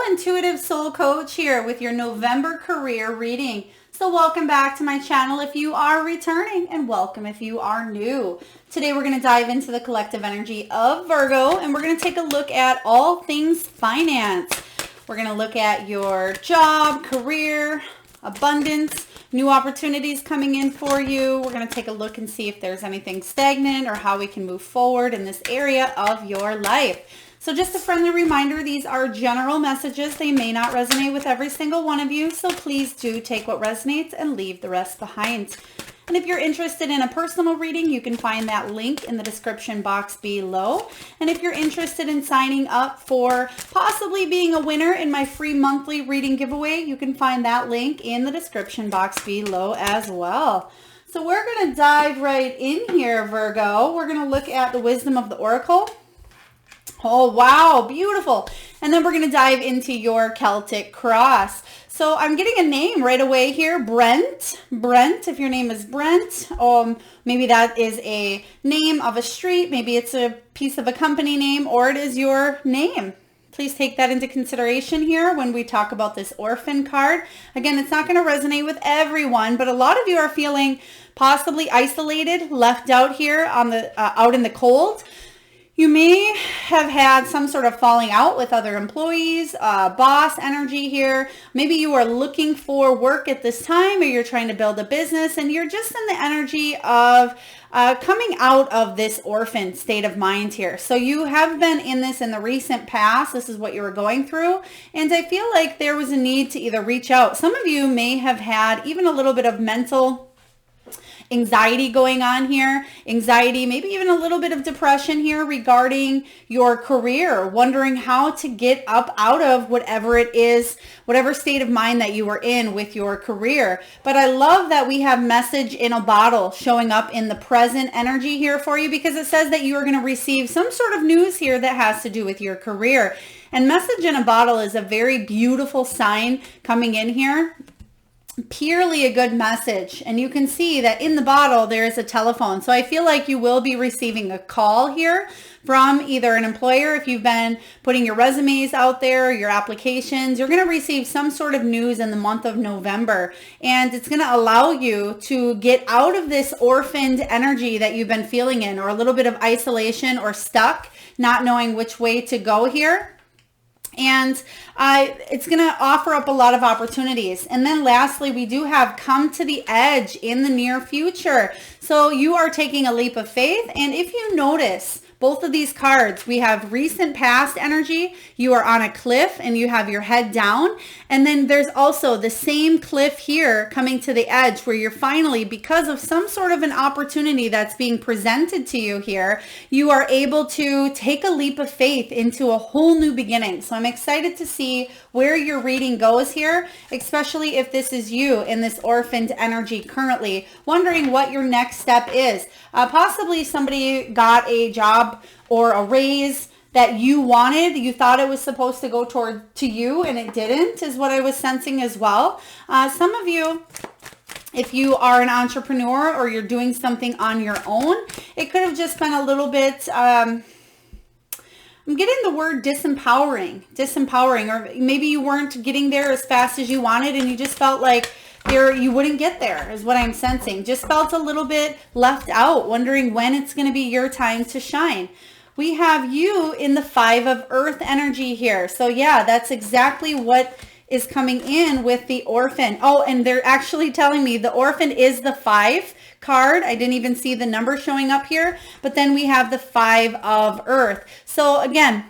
Intuitive Soul Coach here with your November career reading. So welcome back to my channel if you are returning, and welcome if you are new. Today we're going to dive into the collective energy of Virgo, and we're going to take a look at all things finance. We're going to look at your job, career, abundance, new opportunities coming in for you. We're going to take a look and see if there's anything stagnant or how we can move forward in this area of your life. So just a friendly reminder, these are general messages. They may not resonate with every single one of you, so please do take what resonates and leave the rest behind. And if you're interested in a personal reading, you can find that link in the description box below. And if you're interested in signing up for possibly being a winner in my free monthly reading giveaway, you can find that link in the description box below as well. So we're going to dive right in here, Virgo. We're going to look at the wisdom of the Oracle. Oh, wow, beautiful. And then we're going to dive into your Celtic cross. So I'm getting a name right away here, Brent. Brent, if your name is Brent, maybe that is a name of a street, maybe it's a piece of a company name, or it is your name. Please take that into consideration here when we talk about this orphan card. Again, it's not going to resonate with everyone, but a lot of you are feeling possibly isolated, left out here on the out in the cold. You may have had some sort of falling out with other employees, boss energy here. Maybe you are looking for work at this time, or you're trying to build a business, and you're just in the energy of coming out of this orphan state of mind here. So you have been in this in the recent past. This is what you were going through. And I feel like there was a need to either reach out. Some of you may have had even a little bit of mental anxiety going on here, anxiety, maybe even a little bit of depression here regarding your career, wondering how to get up out of whatever it is, whatever state of mind that you were in with your career. But I love that we have message in a bottle showing up in the present energy here for you, because it says that you are going to receive some sort of news here that has to do with your career. And message in a bottle is a very beautiful sign coming in here. Purely a good message, and you can see that in the bottle there is a telephone. So I feel like you will be receiving a call here from either an employer. If you've been putting your resumes out there, your applications, you're going to receive some sort of news in the month of November, and it's going to allow you to get out of this orphaned energy that you've been feeling in, or a little bit of isolation or stuck, not knowing which way to go here. And it's going to offer up a lot of opportunities. And then lastly, we do have come to the edge in the near future. So you are taking a leap of faith. And if you notice, both of these cards, we have recent past energy. You are on a cliff and you have your head down. And then there's also the same cliff here coming to the edge, where you're finally, because of some sort of an opportunity that's being presented to you here, you are able to take a leap of faith into a whole new beginning. So I'm excited to see where your reading goes here, especially if this is you in this orphaned energy currently, wondering what your next step is. Possibly somebody got a job or a raise that you wanted. You thought it was supposed to go to you, and it didn't, is what I was sensing as well. Some of you, if you are an entrepreneur or you're doing something on your own, it could have just been a little bit, I'm getting the word disempowering, or maybe you weren't getting there as fast as you wanted, and you just felt like you wouldn't get there, is what I'm sensing. Just felt a little bit left out, wondering when it's going to be your time to shine. We have you in the 5 of Earth energy here. So yeah, that's exactly what is coming in with the orphan. Oh, and they're actually telling me the orphan is the 5 card. I didn't even see the number showing up here, but then we have the 5 of Earth. So again,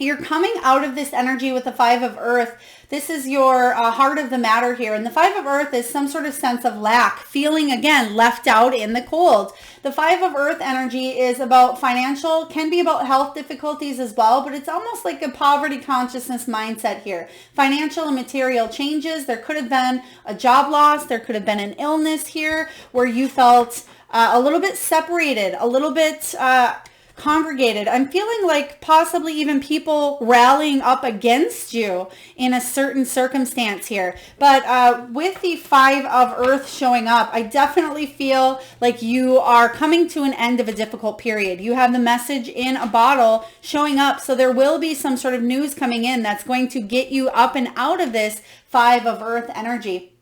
you're coming out of this energy with the 5 of Earth. This is your heart of the matter here. And the 5 of Earth is some sort of sense of lack, feeling, again, left out in the cold. The 5 of Earth energy is about financial, can be about health difficulties as well, but it's almost like a poverty consciousness mindset here. Financial and material changes. There could have been a job loss. There could have been an illness here where you felt a little bit separated, a little bit congregated. I'm feeling like possibly even people rallying up against you in a certain circumstance here. But with the 5 of Earth showing up, I definitely feel like you are coming to an end of a difficult period. You have the message in a bottle showing up. So there will be some sort of news coming in that's going to get you up and out of this 5 of Earth energy.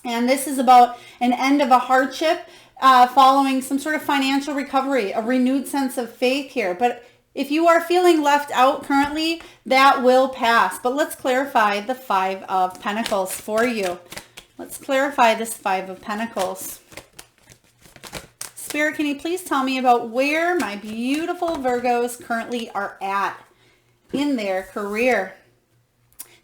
And this is about an end of a hardship, following some sort of financial recovery, a renewed sense of faith here. But if you are feeling left out currently, that will pass. But let's clarify the 5 of Pentacles for you. Let's clarify this 5 of Pentacles. Spirit, can you please tell me about where my beautiful Virgos currently are at in their career?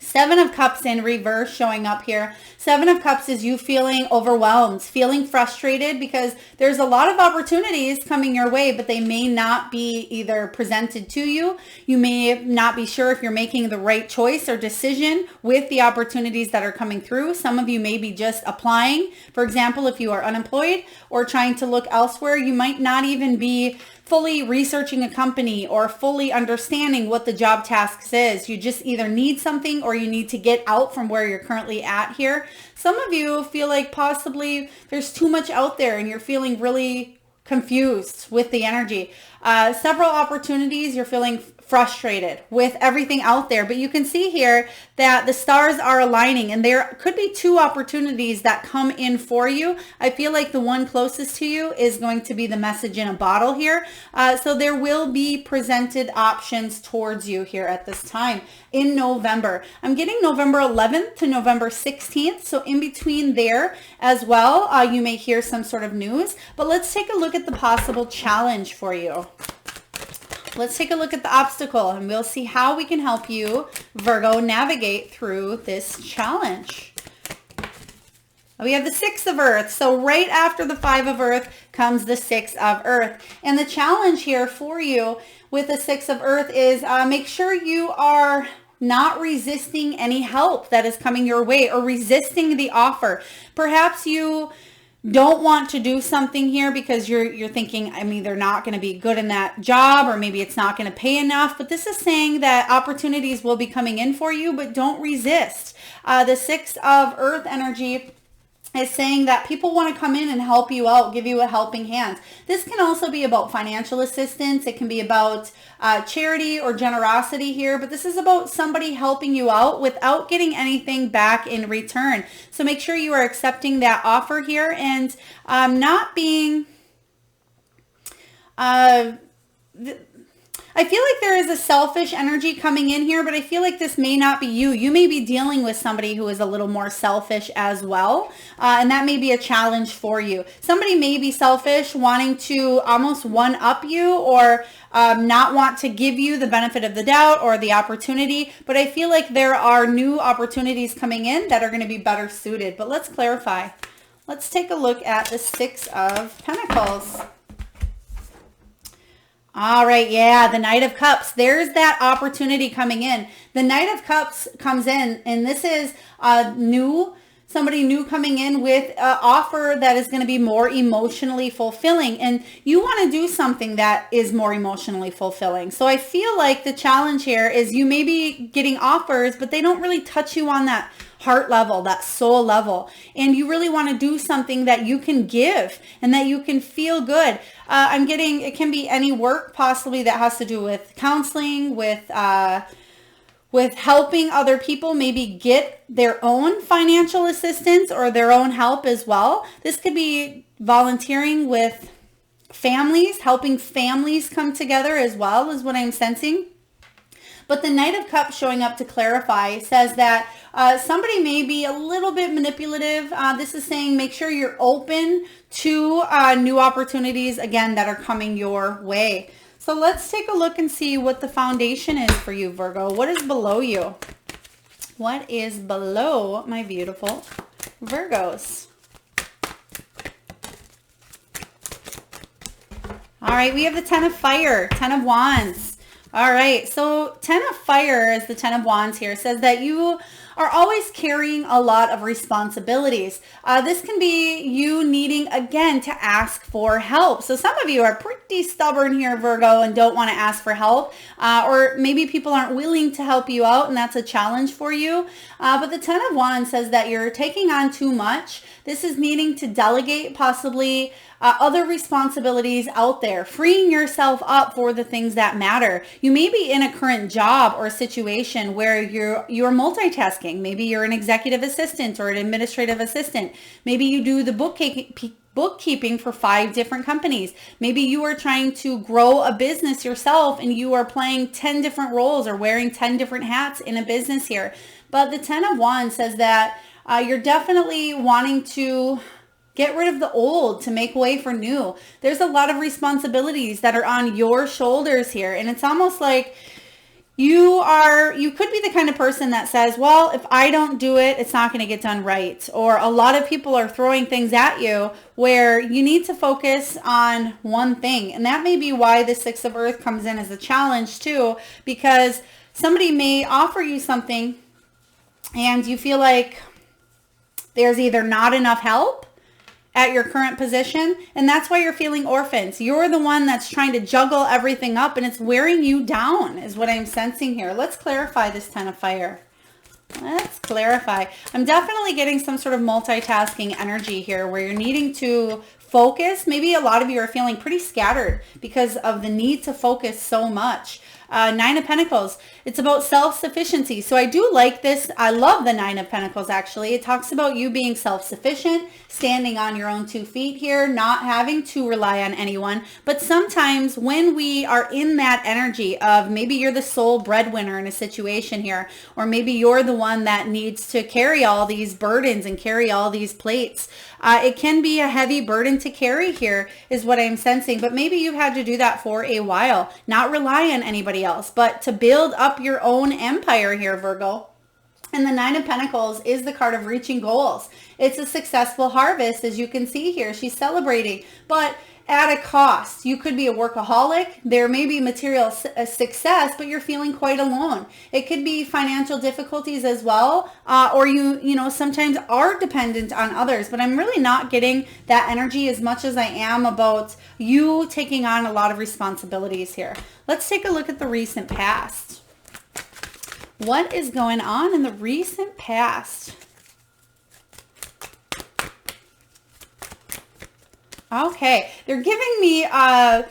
7 of Cups in reverse showing up here. 7 of Cups is you feeling overwhelmed, feeling frustrated because there's a lot of opportunities coming your way, but they may not be either presented to you. You may not be sure if you're making the right choice or decision with the opportunities that are coming through. Some of you may be just applying. For example, if you are unemployed or trying to look elsewhere, you might not even be fully researching a company or fully understanding what the job tasks is. You just either need something or you need to get out from where you're currently at here. Some of you feel like possibly there's too much out there and you're feeling really confused with the energy. Several opportunities, you're feeling frustrated with everything out there, but you can see here that the stars are aligning and there could be 2 opportunities that come in for you. I feel like the one closest to you is going to be the message in a bottle here. So there will be presented options towards you here at this time in November. I'm getting November 11th to November 16th. So in between there as well, you may hear some sort of news, but let's take a look at the possible challenge for you. Let's take a look at the obstacle and we'll see how we can help you, Virgo, navigate through this challenge. We have the 6 of Earth. So right after the 5 of Earth comes the 6 of Earth. And the challenge here for you with the 6 of Earth is make sure you are not resisting any help that is coming your way or resisting the offer. Perhaps you don't want to do something here because you're thinking, I'm either not going to be good in that job or maybe it's not going to pay enough. But this is saying that opportunities will be coming in for you, but don't resist. The 6 of Earth energy is saying that people want to come in and help you out, give you a helping hand. This can also be about financial assistance. It can be about charity or generosity here, but this is about somebody helping you out without getting anything back in return. So make sure you are accepting that offer here and not being... I feel like there is a selfish energy coming in here, but I feel like this may not be you. You may be dealing with somebody who is a little more selfish as well, and that may be a challenge for you. Somebody may be selfish, wanting to almost one-up you or not want to give you the benefit of the doubt or the opportunity, but I feel like there are new opportunities coming in that are going to be better suited. But let's clarify. Let's take a look at the 6 of Pentacles. All right, yeah, the Knight of Cups. There's that opportunity coming in. The Knight of Cups comes in, and this is somebody new coming in with an offer that is going to be more emotionally fulfilling. And you want to do something that is more emotionally fulfilling. So I feel like the challenge here is you may be getting offers, but they don't really touch you on that heart level, that soul level. And you really want to do something that you can give and that you can feel good. I'm getting, it can be any work possibly that has to do with counseling, with helping other people maybe get their own financial assistance or their own help as well. This could be volunteering with families, helping families come together as well, is what I'm sensing. But the Knight of Cups showing up to clarify says that somebody may be a little bit manipulative. This is saying make sure you're open to new opportunities, again, that are coming your way. So let's take a look and see what the foundation is for you, Virgo. What is below you? What is below my beautiful Virgos? All right, we have the 10 of Fire, 10 of Wands. All right, so 10 of Fire is the 10 of Wands here. It says that you are always carrying a lot of responsibilities. This can be you needing, again, to ask for help. So some of you are pretty stubborn here, Virgo, and don't want to ask for help. Or maybe people aren't willing to help you out, and that's a challenge for you. But the 10 of Wands says that you're taking on too much. This is needing to delegate possibly other responsibilities out there, freeing yourself up for the things that matter. You may be in a current job or situation where you're multitasking. Maybe you're an executive assistant or an administrative assistant. Maybe you do the bookkeeping for 5 different companies. Maybe you are trying to grow a business yourself and you are playing 10 different roles or wearing 10 different hats in a business here. But the 10 of Wands says that you're definitely wanting to get rid of the old to make way for new. There's a lot of responsibilities that are on your shoulders here. And it's almost like you could be the kind of person that says, well, if I don't do it, it's not going to get done right. Or a lot of people are throwing things at you where you need to focus on one thing. And that may be why the 6 of Earth comes in as a challenge too, because somebody may offer you something and you feel like there's either not enough help at your current position, and that's why you're feeling orphaned. You're the one that's trying to juggle everything up, and it's wearing you down is what I'm sensing here. Let's clarify this 10 of Fire. Let's clarify. I'm definitely getting some sort of multitasking energy here where you're needing to focus. Maybe a lot of you are feeling pretty scattered because of the need to focus so much. 9 of Pentacles. It's about self-sufficiency. So I do like this. I love the 9 of Pentacles, actually. It talks about you being self-sufficient, standing on your own 2 feet here, not having to rely on anyone. But sometimes when we are in that energy of maybe you're the sole breadwinner in a situation here, or maybe you're the one that needs to carry all these burdens and carry all these plates, it can be a heavy burden to carry here is what I'm sensing. But maybe you've had to do that for a while, not rely on anybody else, but to build up your own empire here, Virgo. And the 9 of Pentacles is the card of reaching goals. It's a successful harvest, as you can see here. She's celebrating, but at a cost. You could be a workaholic. There may be material success, but you're feeling quite alone. It could be financial difficulties as well, or you know, sometimes are dependent on others. But I'm really not getting that energy as much as I am about you taking on a lot of responsibilities here. Let's take a look at the recent past. What is going on in the recent past? Okay, they're giving me a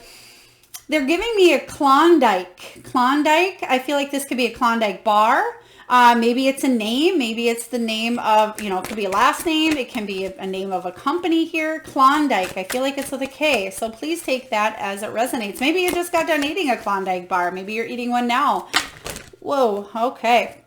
Klondike. Klondike, I feel like this could be a Klondike bar. Maybe it's a name. Maybe it's the name of, you know, it could be a last name. It can be a name of a company here. Klondike, I feel like it's with a K. So please take that as it resonates. Maybe you just got done eating a Klondike bar. Maybe you're eating one now. Whoa, okay.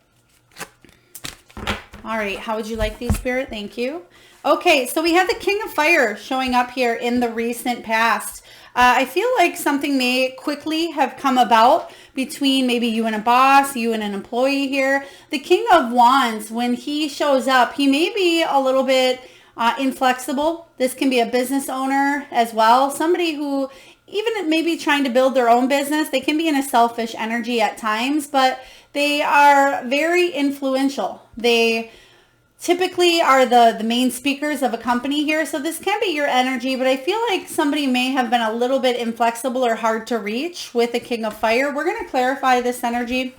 All right, how would you like these, Spirit? Thank you. Okay, so we have the King of Fire showing up here in the recent past. I feel like something may quickly have come about between maybe you and a boss, you and an employee here. The King of Wands, when he shows up, he may be a little bit inflexible. This can be a business owner as well. Somebody who even maybe trying to build their own business. They can be in a selfish energy at times, but they are very influential. They typically are the main speakers of a company here. So this can be your energy, but I feel like somebody may have been a little bit inflexible or hard to reach with the King of Fire. We're going to clarify this energy.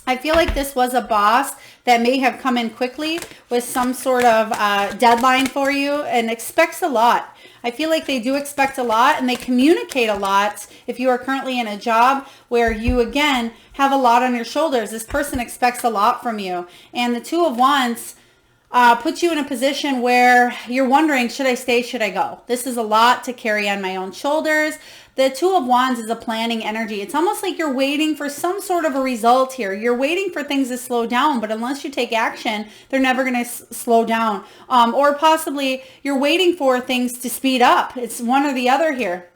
I feel like this was a boss that may have come in quickly with some sort of deadline for you and expects a lot. I feel like they do expect a lot and they communicate a lot. If you are currently in a job where you, again, have a lot on your shoulders, this person expects a lot from you. And the Two of Wands puts you in a position where you're wondering, should I stay, should I go? This is a lot to carry on my own shoulders. The Two of Wands is a planning energy. It's almost like you're waiting for some sort of a result here. You're waiting for things to slow down, but unless you take action, they're never going to slow down. Or possibly you're waiting for things to speed up. It's one or the other here.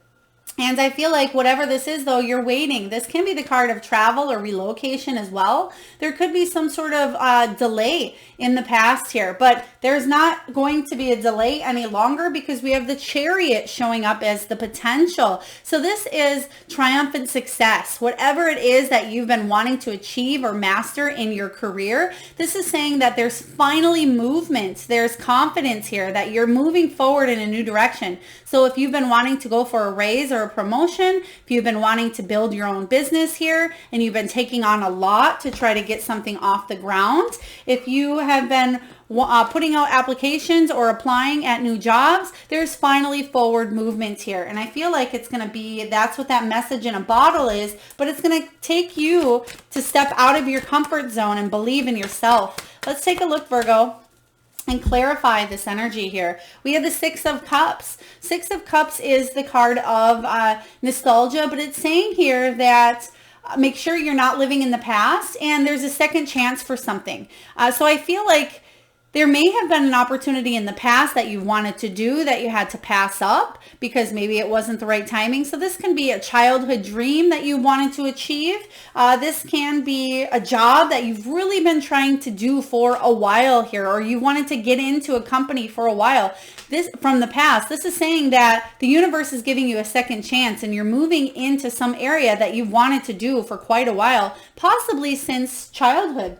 And I feel like whatever this is, though, you're waiting. This can be the card of travel or relocation as well. There could be some sort of delay in the past here, but there's not going to be a delay any longer because we have the Chariot showing up as the potential. So this is triumphant success. Whatever it is that you've been wanting to achieve or master in your career, this is saying that there's finally movement. There's confidence here that you're moving forward in a new direction. So if you've been wanting to go for a raise or a promotion, if you've been wanting to build your own business here and you've been taking on a lot to try to get something off the ground, if you have been putting out applications or applying at new jobs, there's finally forward movement here. And I feel like it's going to be, that's what that message in a bottle is, but it's going to take you to step out of your comfort zone and believe in yourself. Let's take a look, Virgo, and clarify this energy here. We have the Six of Cups. Six of Cups is the card of nostalgia, but it's saying here that make sure you're not living in the past and there's a second chance for something. So I feel like there may have been an opportunity in the past that you wanted to do that you had to pass up because maybe it wasn't the right timing. So this can be a childhood dream that you wanted to achieve. This can be a job that you've really been trying to do for a while here, or you wanted to get into a company for a while. This from the past. This is saying that the universe is giving you a second chance and you're moving into some area that you've wanted to do for quite a while, possibly since childhood.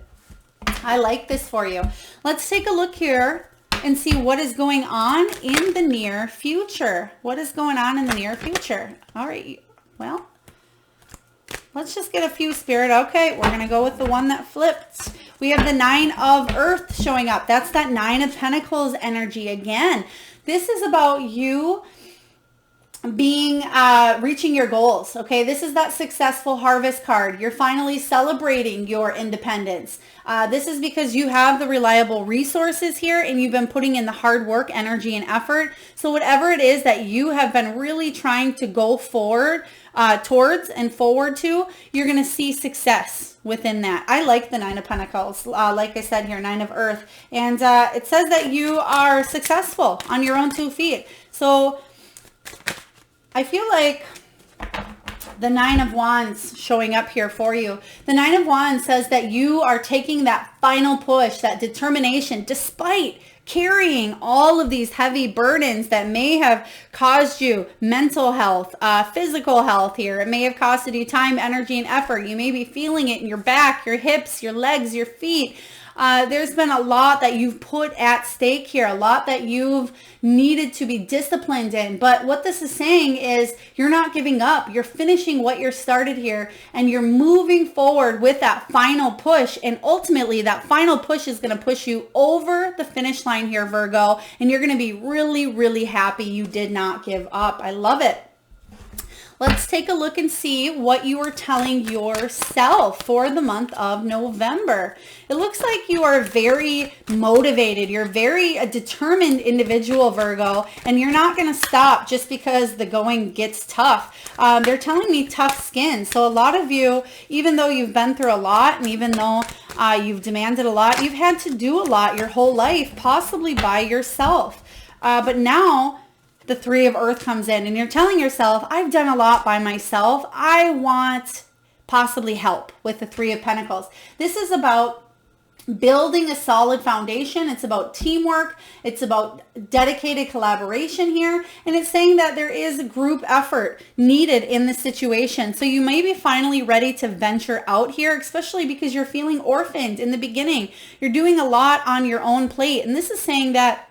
I like this for you. Let's take a look here and see what is going on in the near future. What is going on in the near future? All right. Well, let's just get a few, Spirit. Okay, we're going to go with the one that flipped. We have the Nine of Earth showing up. That's that Nine of Pentacles energy again. This is about you being reaching your goals. Okay, this is that successful harvest card. You're finally celebrating your independence. This is because you have the reliable resources here and you've been putting in the hard work, energy, and effort. So whatever it is that you have been really trying to go forward towards and forward to, you're going to see success within that. I like the Nine of Pentacles, like I said here, Nine of Earth, and it says that you are successful on your own 2 feet. So I feel like the Nine of Wands showing up here for you. The Nine of Wands says that you are taking that final push, that determination, despite carrying all of these heavy burdens that may have caused you mental health, physical health here. It may have costed you time, energy, and effort. You may be feeling it in your back, your hips, your legs, your feet. There's been a lot that you've put at stake here, a lot that you've needed to be disciplined in. But what this is saying is you're not giving up. You're finishing what you're started here and you're moving forward with that final push. And ultimately that final push is going to push you over the finish line here, Virgo. And you're going to be really, really happy you did not give up. I love it. Let's take a look and see what you are telling yourself for the month of November. It looks like you are very motivated. You're very a determined individual, Virgo, and you're not going to stop just because the going gets tough. They're telling me tough skin. So a lot of you, even though you've been through a lot and even though you've demanded a lot, you've had to do a lot your whole life, possibly by yourself. But now the Three of Earth comes in and you're telling yourself, I've done a lot by myself. I want possibly help with the Three of Pentacles. This is about building a solid foundation. It's about teamwork. It's about dedicated collaboration here. And it's saying that there is a group effort needed in this situation. So you may be finally ready to venture out here, especially because you're feeling orphaned in the beginning. You're doing a lot on your own plate. And this is saying that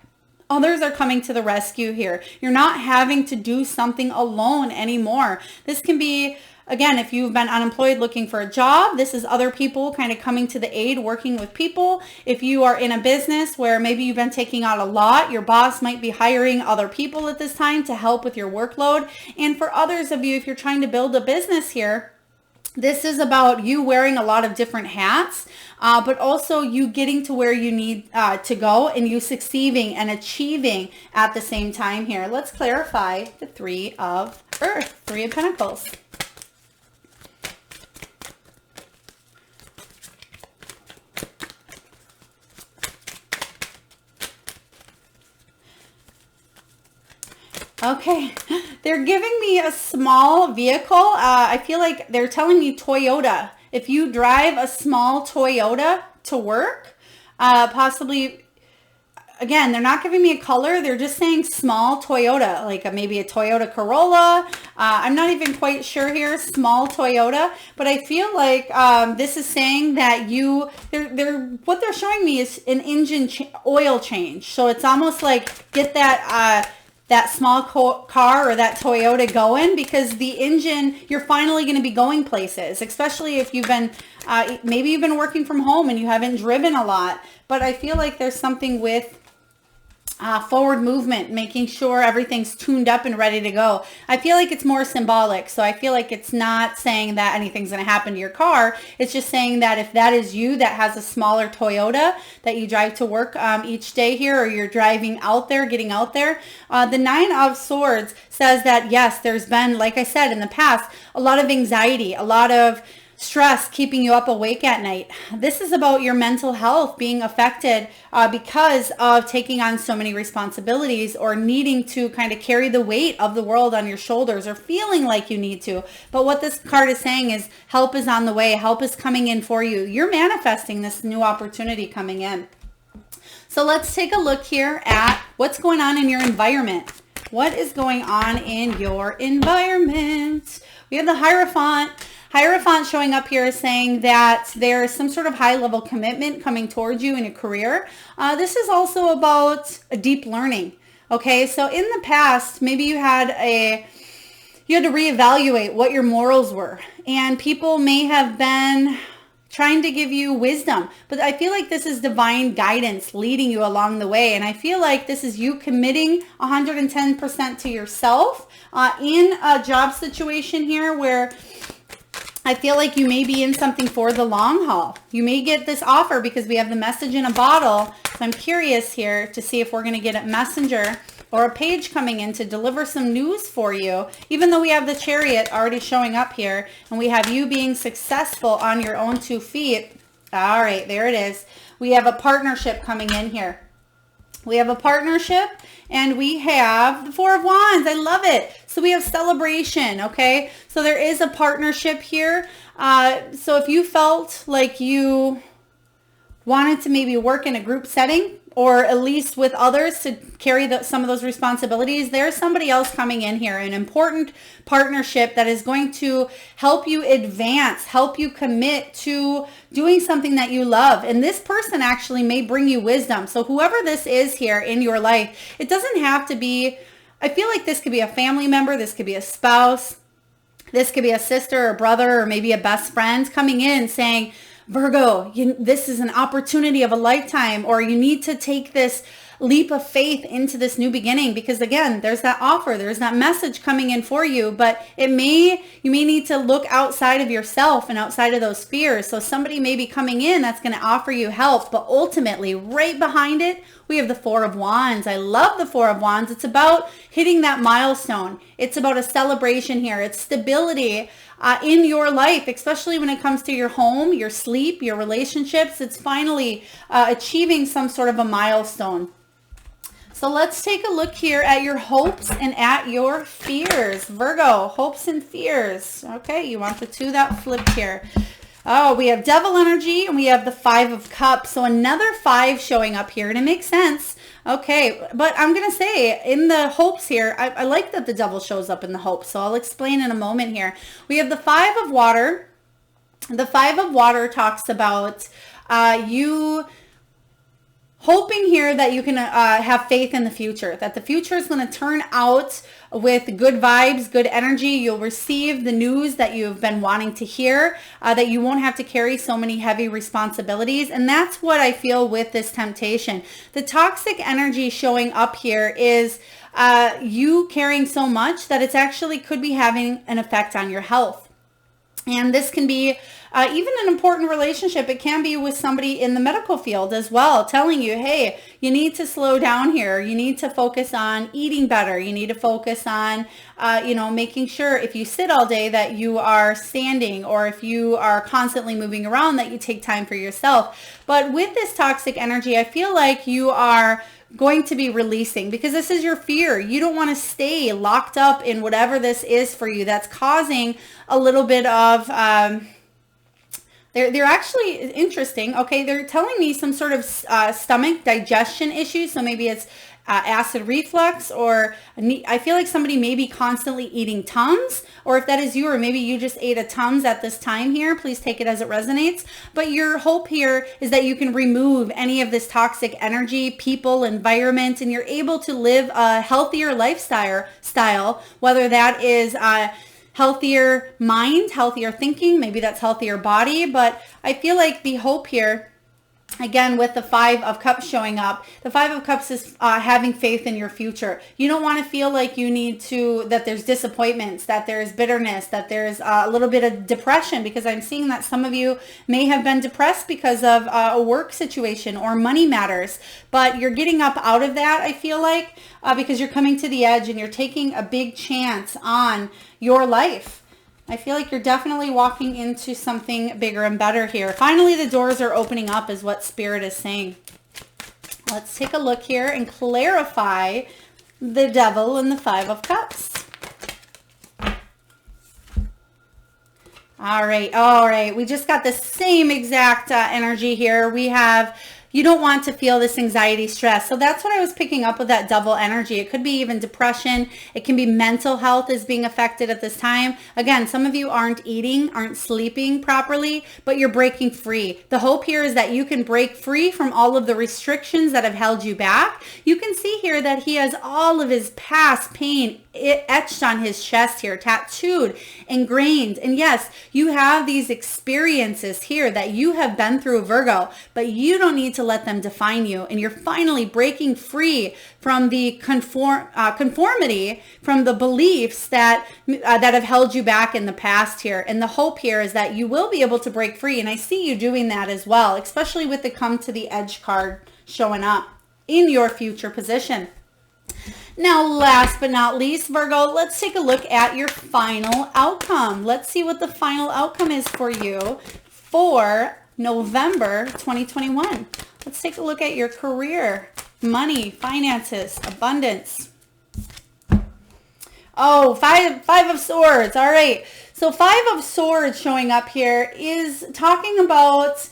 others are coming to the rescue here. You're not having to do something alone anymore. This can be, again, if you've been unemployed looking for a job, this is other people kind of coming to the aid, working with people. If you are in a business where maybe you've been taking out a lot, your boss might be hiring other people at this time to help with your workload. And for others of you, if you're trying to build a business here, this is about you wearing a lot of different hats, but also you getting to where you need to go and you succeeding and achieving at the same time here. Let's clarify the Three of Earth, Three of Pentacles. Okay, they're giving me a small vehicle. I feel like they're telling me Toyota. If you drive a small Toyota to work, possibly, again, they're not giving me a color. They're just saying small Toyota, like maybe a Toyota Corolla. I'm not even quite sure here, small Toyota. But I feel like this is saying that what they're showing me is an engine oil change. So it's almost like get that small car or that Toyota going, because the engine, you're finally going to be going places, especially if you've been, maybe you've been working from home and you haven't driven a lot. But I feel like there's something with forward movement, making sure everything's tuned up and ready to go. I feel like it's more symbolic. So I feel like it's not saying that anything's going to happen to your car. It's just saying that if that is you that has a smaller Toyota that you drive to work each day here, or you're driving out there, getting out there, the 9 of Swords says that, yes, there's been, like I said in the past, a lot of anxiety, a lot of stress keeping you up awake at night. This is about your mental health being affected because of taking on so many responsibilities, or needing to kind of carry the weight of the world on your shoulders, or feeling like you need to. But what this card is saying is help is on the way. Help is coming in for you. You're manifesting this new opportunity coming in. So let's take a look here at what's going on in your environment. What is going on in your environment? We have the Hierophant. Hierophant showing up here is saying that there's some sort of high-level commitment coming towards you in your career. This is also about a deep learning. Okay, so in the past, maybe you had to reevaluate what your morals were, and people may have been trying to give you wisdom, but I feel like this is divine guidance leading you along the way. And I feel like this is you committing 110% to yourself in a job situation here, where I feel like you may be in something for the long haul. You may get this offer because we have the message in a bottle. So I'm curious here to see if we're going to get a messenger or a page coming in to deliver some news for you, even though we have the Chariot already showing up here, and we have you being successful on your own 2 feet. All right, there it is. We have a partnership coming in here. We have a partnership, and we have the 4 of Wands. I love it. So we have celebration, okay? So there is a partnership here. So if you felt like you wanted to maybe work in a group setting, or at least with others to carry some of those responsibilities, there's somebody else coming in here, an important partnership that is going to help you advance, help you commit to doing something that you love. And this person actually may bring you wisdom. So whoever this is here in your life, it doesn't have to be, I feel like this could be a family member, this could be a spouse, this could be a sister or brother, or maybe a best friend coming in saying, Virgo, this is an opportunity of a lifetime, or you need to take this leap of faith into this new beginning, because again, there's that offer, there's that message coming in for you, but you may need to look outside of yourself and outside of those fears. So somebody may be coming in that's going to offer you help, but ultimately right behind it, we have the 4 of Wands. I love the 4 of Wands. It's about hitting that milestone. It's about a celebration here. It's stability in your life, especially when it comes to your home, your sleep, your relationships. It's finally achieving some sort of a milestone. So let's take a look here at your hopes and at your fears. Virgo, hopes and fears. Okay, you want the 2 that flipped here. Oh, we have Devil energy, and we have the 5 of Cups. So another 5 showing up here, and it makes sense. Okay, but I'm going to say in the hopes here, I like that the Devil shows up in the hopes, so I'll explain in a moment here. We have the 5 of Water. The 5 of Water talks about you hoping here that you can have faith in the future, that the future is going to turn out with good vibes, good energy. You'll receive the news that you've been wanting to hear, that you won't have to carry so many heavy responsibilities. And that's what I feel with this temptation. The toxic energy showing up here is you carrying so much that it's actually could be having an effect on your health. And this can be even an important relationship. It can be with somebody in the medical field as well, telling you, hey, you need to slow down here. You need to focus on eating better. You need to focus on, making sure if you sit all day that you are standing, or if you are constantly moving around that you take time for yourself. But with this toxic energy, I feel like you are going to be releasing, because this is your fear. You don't want to stay locked up in whatever this is for you that's causing a little bit of, they're actually interesting. Okay, they're telling me some sort of stomach digestion issues. So maybe it's acid reflux, or I feel like somebody may be constantly eating Tums, or if that is you, or maybe you just ate a Tums at this time here, please take it as it resonates. But your hope here is that you can remove any of this toxic energy, people, environment, and you're able to live a healthier lifestyle, whether that is healthier mind, healthier thinking, maybe that's healthier body. But I feel like the hope here, again, with the Five of Cups showing up, the Five of Cups is having faith in your future. You don't want to feel like you need to, that there's disappointments, that there's bitterness, that there's a little bit of depression, because I'm seeing that some of you may have been depressed because of a work situation or money matters. But you're getting up out of that, I feel like, because you're coming to the edge and you're taking a big chance on your life. I feel like you're definitely walking into something bigger and better here. Finally, the doors are opening up is what Spirit is saying. Let's take a look here and clarify the Devil and the Five of Cups. All right. We just got the same exact energy here. We have, you don't want to feel this anxiety, stress. So that's what I was picking up with that Devil energy. It could be even depression. It can be mental health is being affected at this time. Again, some of you aren't eating, aren't sleeping properly, but you're breaking free. The hope here is that you can break free from all of the restrictions that have held you back. You can see here that he has all of his past pain etched on his chest here, tattooed, ingrained. And yes, you have these experiences here that you have been through, Virgo, but you don't need to let them define you. And you're finally breaking free from the conformity, from the beliefs that have held you back in the past here. And the hope here is that you will be able to break free. And I see you doing that as well, especially with the Come to the Edge card showing up in your future position. Now, last but not least, Virgo, let's take a look at your final outcome. Let's see what the final outcome is for you for November 2021. Let's take a look at your career, money, finances, abundance. Oh, five of Swords. All right. So Five of Swords showing up here is talking about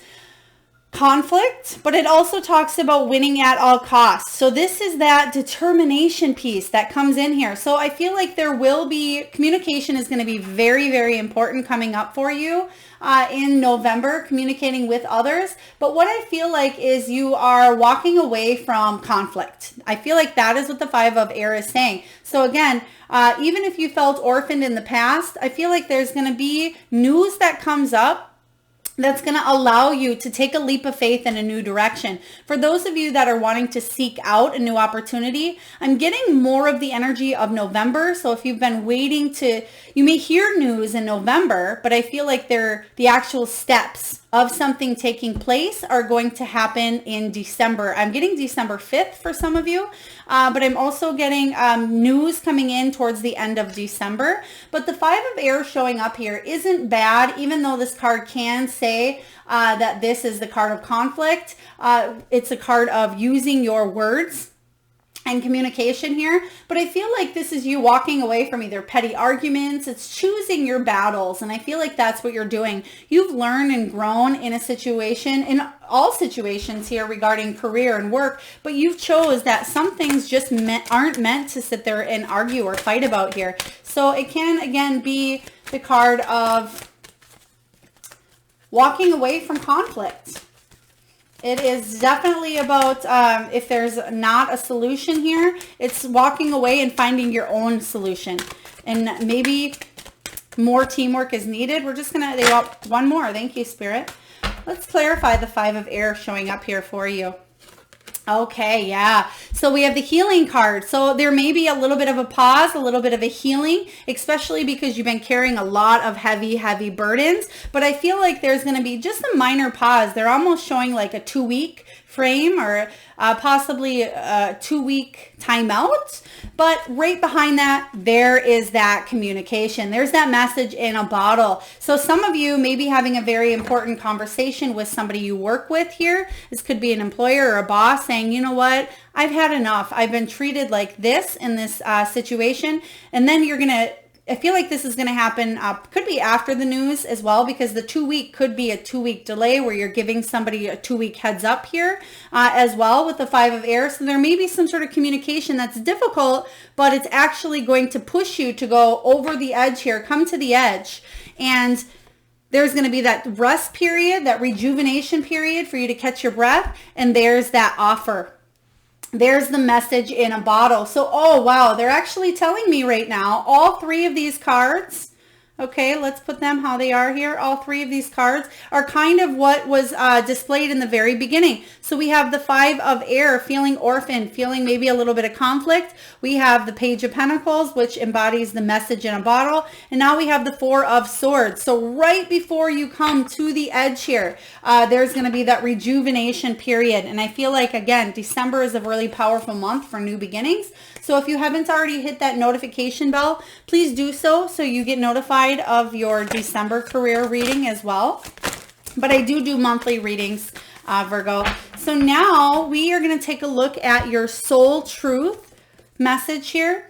conflict, but it also talks about winning at all costs. So this is that determination piece that comes in here. So I feel like there will be, communication is going to be very, very important coming up for you in November, communicating with others. But what I feel like is you are walking away from conflict. I feel like that is what the Five of Air is saying. So again, even if you felt orphaned in the past, I feel like there's going to be news that comes up that's going to allow you to take a leap of faith in a new direction. For those of you that are wanting to seek out a new opportunity, I'm getting more of the energy of November. So if you've been waiting you may hear news in November, but I feel like the actual steps of something taking place are going to happen in December. I'm getting December 5th for some of you, but I'm also getting news coming in towards the end of December. But the Five of Air showing up here isn't bad, even though this card can say that this is the card of conflict. It's a card of using your words and communication here, but I feel like this is you walking away from either petty arguments. It's choosing your battles, and I feel like that's what you're doing. You've learned and grown in a situation, in all situations here regarding career and work, but you've chose that some things just aren't meant to sit there and argue or fight about here. So it can again be the card of walking away from conflict. It is definitely about if there's not a solution here, it's walking away and finding your own solution. And maybe more teamwork is needed. We're just going to, they want one more. Thank you, Spirit. Let's clarify the Five of Air showing up here for you. Okay, yeah. So we have the healing card. So there may be a little bit of a pause, a little bit of a healing, especially because you've been carrying a lot of heavy, heavy burdens. But I feel like there's going to be just a minor pause. They're almost showing like a 2-week frame or possibly a 2-week timeout. But right behind that, there is that communication. There's that message in a bottle. So some of you may be having a very important conversation with somebody you work with here. This could be an employer or a boss saying, saying, you know what, I've had enough. I've been treated like this in this situation. And then you're going to, I feel like this is going to happen, could be after the news as well, because the 2 week could be a 2 week delay where you're giving somebody a 2 week heads up here as well with the 5 of air. So there may be some sort of communication that's difficult, but it's actually going to push you to go over the edge here, come to the edge. And there's going to be that rest period, that rejuvenation period for you to catch your breath. And there's that offer. There's the message in a bottle. So, oh, wow, they're actually telling me right now, all 3 of these cards, okay, let's put them how they are here. All 3 of these cards are kind of what was displayed in the very beginning. So we have the 5 of air, feeling orphaned, feeling maybe a little bit of conflict. We have the Page of Pentacles, which embodies the message in a bottle. And now we have the 4 of swords. So right before you come to the edge here, there's going to be that rejuvenation period. And I feel like, again, December is a really powerful month for new beginnings. So if you haven't already hit that notification bell, please do so you get notified of your December career reading as well. But I do monthly readings, Virgo. So now we are going to take a look at your soul truth message here.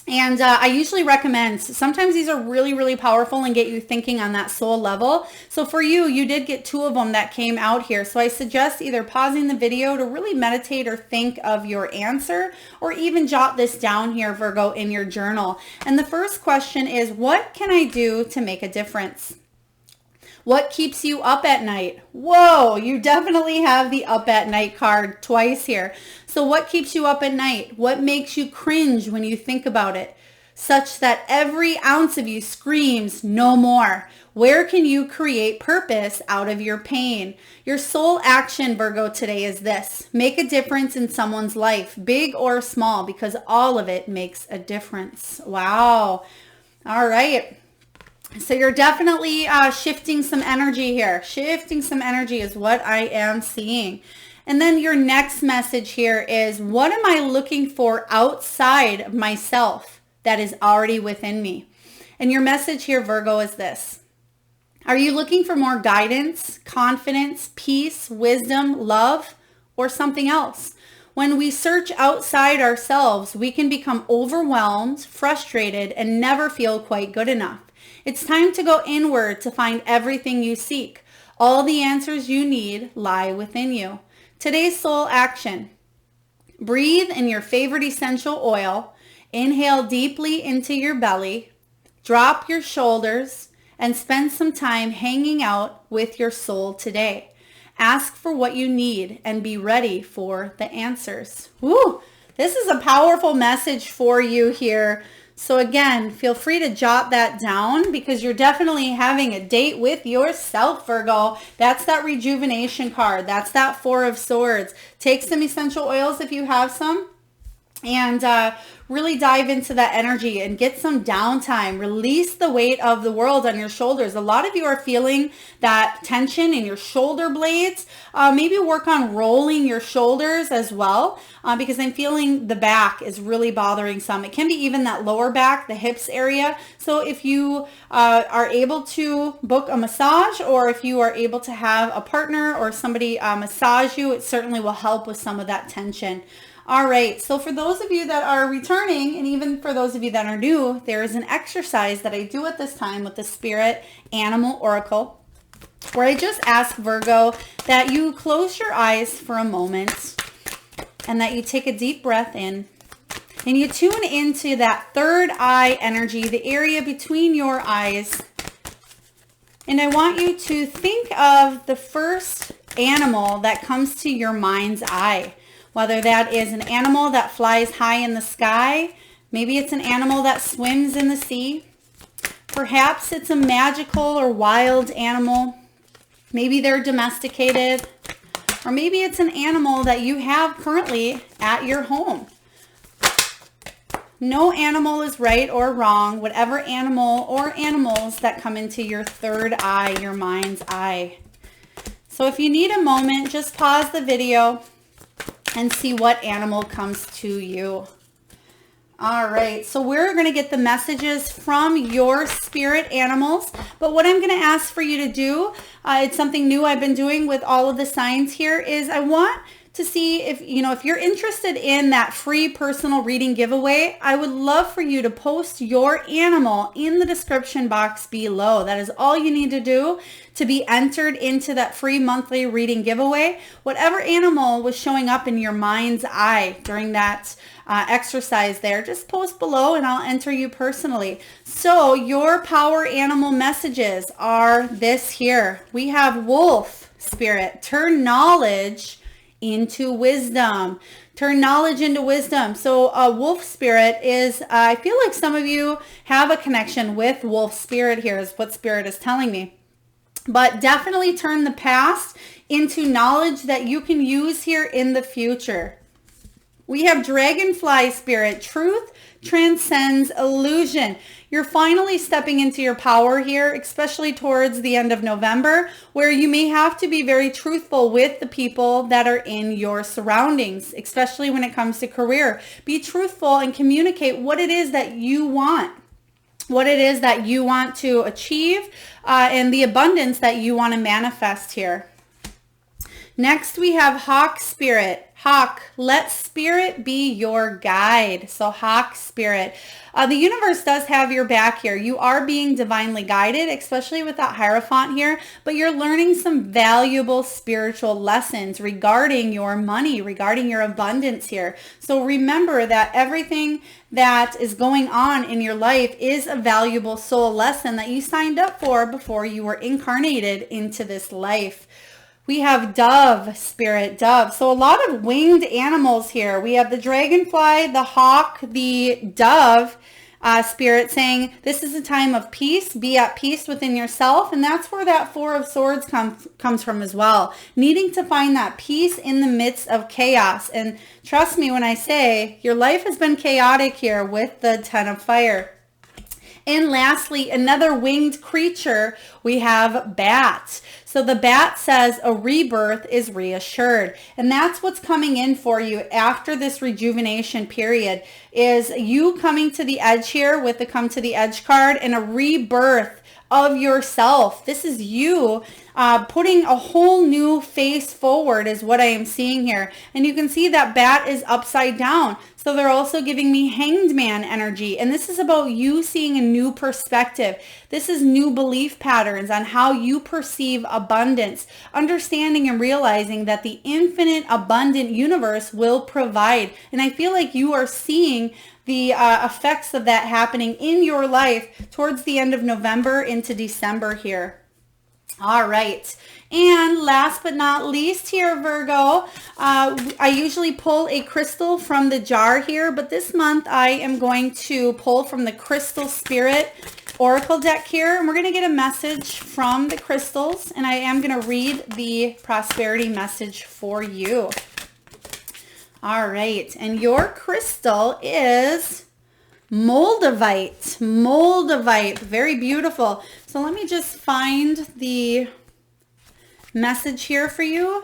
And I usually recommend, sometimes these are really, really powerful and get you thinking on that soul level. So for you, you did get 2 of them that came out here. So I suggest either pausing the video to really meditate or think of your answer, or even jot this down here, Virgo, in your journal. And the first question is, what can I do to make a difference? What keeps you up at night? Whoa, you definitely have the up at night card twice here. So what keeps you up at night? What makes you cringe when you think about it? Such that every ounce of you screams, no more. Where can you create purpose out of your pain? Your soul action, Virgo, today is this. Make a difference in someone's life, big or small, because all of it makes a difference. Wow. All right. So you're definitely shifting some energy here. Shifting some energy is what I am seeing. And then your next message here is, what am I looking for outside of myself that is already within me? And your message here, Virgo, is this. Are you looking for more guidance, confidence, peace, wisdom, love, or something else? When we search outside ourselves, we can become overwhelmed, frustrated, and never feel quite good enough. It's time to go inward to find everything you seek. All the answers you need lie within you. Today's soul action. Breathe in your favorite essential oil. Inhale deeply into your belly. Drop your shoulders and spend some time hanging out with your soul today. Ask for what you need and be ready for the answers. Woo! This is a powerful message for you here. So again, feel free to jot that down, because you're definitely having a date with yourself, Virgo. That's that rejuvenation card. That's that 4 of swords. Take some essential oils if you have some, and really dive into that energy and get some downtime. Release the weight of the world on your shoulders. A lot of you are feeling that tension in your shoulder blades. Maybe work on rolling your shoulders as well, because I'm feeling the back is really bothering some. It can be even that lower back, the hips area. So if you are able to book a massage, or if you are able to have a partner or somebody massage you, it certainly will help with some of that tension. All right, so for those of you that are returning, and even for those of you that are new, there is an exercise that I do at this time with the Spirit Animal Oracle, where I just ask, Virgo, that you close your eyes for a moment, and that you take a deep breath in, and you tune into that third eye energy, the area between your eyes. And I want you to think of the first animal that comes to your mind's eye. Whether that is an animal that flies high in the sky, maybe it's an animal that swims in the sea. Perhaps it's a magical or wild animal. Maybe they're domesticated. Or maybe it's an animal that you have currently at your home. No animal is right or wrong. Whatever animal or animals that come into your third eye, your mind's eye. So if you need a moment, just pause the video and see what animal comes to you. All right, so we're going to get the messages from your spirit animals. But what I'm going to ask for you to do, it's something new I've been doing with all of the signs here, is I want to see if, if you're interested in that free personal reading giveaway, I would love for you to post your animal in the description box below. That is all you need to do to be entered into that free monthly reading giveaway. Whatever animal was showing up in your mind's eye during that exercise there, just post below and I'll enter you personally. So your power animal messages are this here. We have wolf spirit, turn knowledge into wisdom. Turn knowledge into wisdom. So wolf spirit is, I feel like some of you have a connection with wolf spirit here is what spirit is telling me. But definitely turn the past into knowledge that you can use here in the future. We have dragonfly spirit. Truth transcends illusion. You're finally stepping into your power here, especially towards the end of November, where you may have to be very truthful with the people that are in your surroundings, especially when it comes to career. Be truthful and communicate what it is that you want, what it is that you want to achieve, and the abundance that you want to manifest here. Next, we have hawk spirit. Hawk, let spirit be your guide. So hawk spirit. The universe does have your back here. You are being divinely guided, especially with that Hierophant here, but you're learning some valuable spiritual lessons regarding your money, regarding your abundance here. So remember that everything that is going on in your life is a valuable soul lesson that you signed up for before you were incarnated into this life. We have dove spirit, dove. So a lot of winged animals here. We have the dragonfly, the hawk, the dove spirit saying this is a time of peace. Be at peace within yourself. And that's where that Four of Swords comes from as well. Needing to find that peace in the midst of chaos. And trust me when I say your life has been chaotic here with the Ten of Fire. And lastly, another winged creature, we have bat. So the bat says a rebirth is reassured. And that's what's coming in for you after this rejuvenation period, is you coming to the edge here with the come to the edge card and a rebirth of yourself. This is you putting a whole new face forward is what I am seeing here. And you can see that bat is upside down. So they're also giving me hanged man energy. And this is about you seeing a new perspective. This is new belief patterns on how you perceive abundance, understanding and realizing that the infinite abundant universe will provide. And I feel like you are seeing the effects of that happening in your life towards the end of November into December here. All right. And last but not least here, Virgo, I usually pull a crystal from the jar here, but this month I am going to pull from the Crystal Spirit Oracle deck here, and we're going to get a message from the crystals, and I am going to read the prosperity message for you. All right. And your crystal is Moldavite. Moldavite. Very beautiful. So let me just find the message here for you.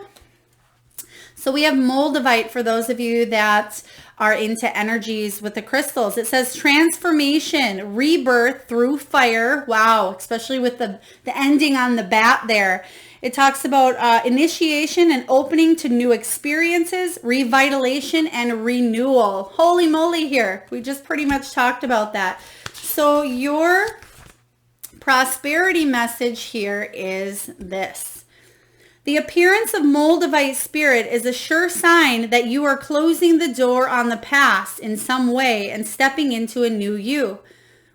So we have Moldavite for those of you that are into energies with the crystals. It says transformation, rebirth through fire. Wow, especially with the ending on the bat there. It talks about initiation and opening to new experiences, revitalization, and renewal. Holy moly here. We just pretty much talked about that. So your prosperity message here is this. The appearance of Moldavite spirit is a sure sign that you are closing the door on the past in some way and stepping into a new you,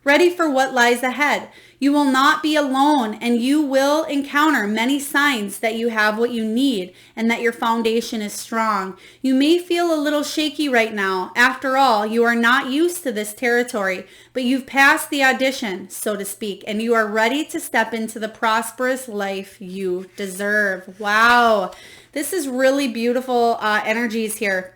ready for what lies ahead. You will not be alone, and you will encounter many signs that you have what you need and that your foundation is strong. You may feel a little shaky right now. After all, you are not used to this territory, but you've passed the audition, so to speak, and you are ready to step into the prosperous life you deserve. Wow. This is really beautiful energies here.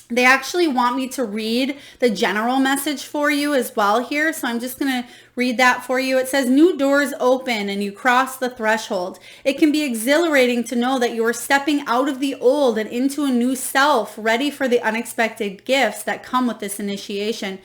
They actually want me to read the general message for you as well here. So I'm just going to read that for you. It says, new doors open and you cross the threshold. It can be exhilarating to know that you are stepping out of the old and into a new self, ready for the unexpected gifts that come with this initiation.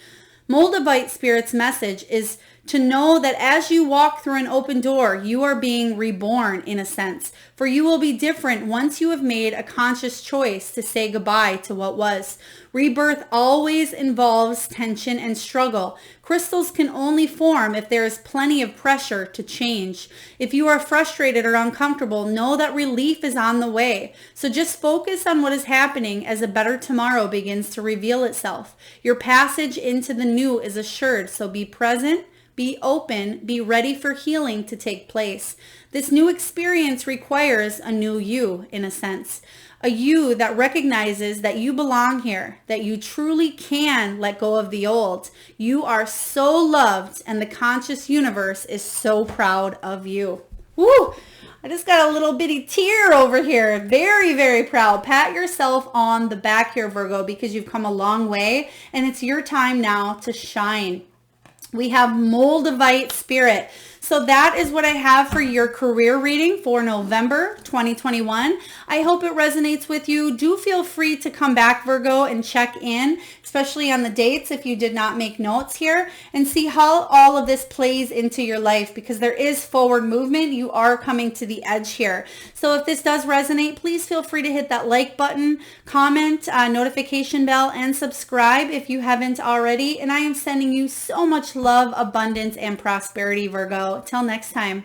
Moldavite Spirit's message is To know that as you walk through an open door, you are being reborn in a sense, for you will be different once you have made a conscious choice to say goodbye to what was. Rebirth always involves tension and struggle. Crystals can only form if there is plenty of pressure to change. If you are frustrated or uncomfortable, know that relief is on the way. So just focus on what is happening as a better tomorrow begins to reveal itself. Your passage into the new is assured, so be present, be open, be ready for healing to take place. This new experience requires a new you, in a sense. A you that recognizes that you belong here, that you truly can let go of the old. You are so loved, and the conscious universe is so proud of you. Woo! I just got a little bitty tear over here. Very, very proud. Pat yourself on the back here, Virgo, because you've come a long way, and it's your time now to shine. We have Moldavite spirit. So that is what I have for your career reading for November 2021. I hope it resonates with you. Do feel free to come back, Virgo, and check in, especially on the dates if you did not make notes here, and see how all of this plays into your life, because there is forward movement. You are coming to the edge here. So if this does resonate, please feel free to hit that like button, comment, notification bell, and subscribe if you haven't already. And I am sending you so much love, abundance, and prosperity, Virgo. Till next time.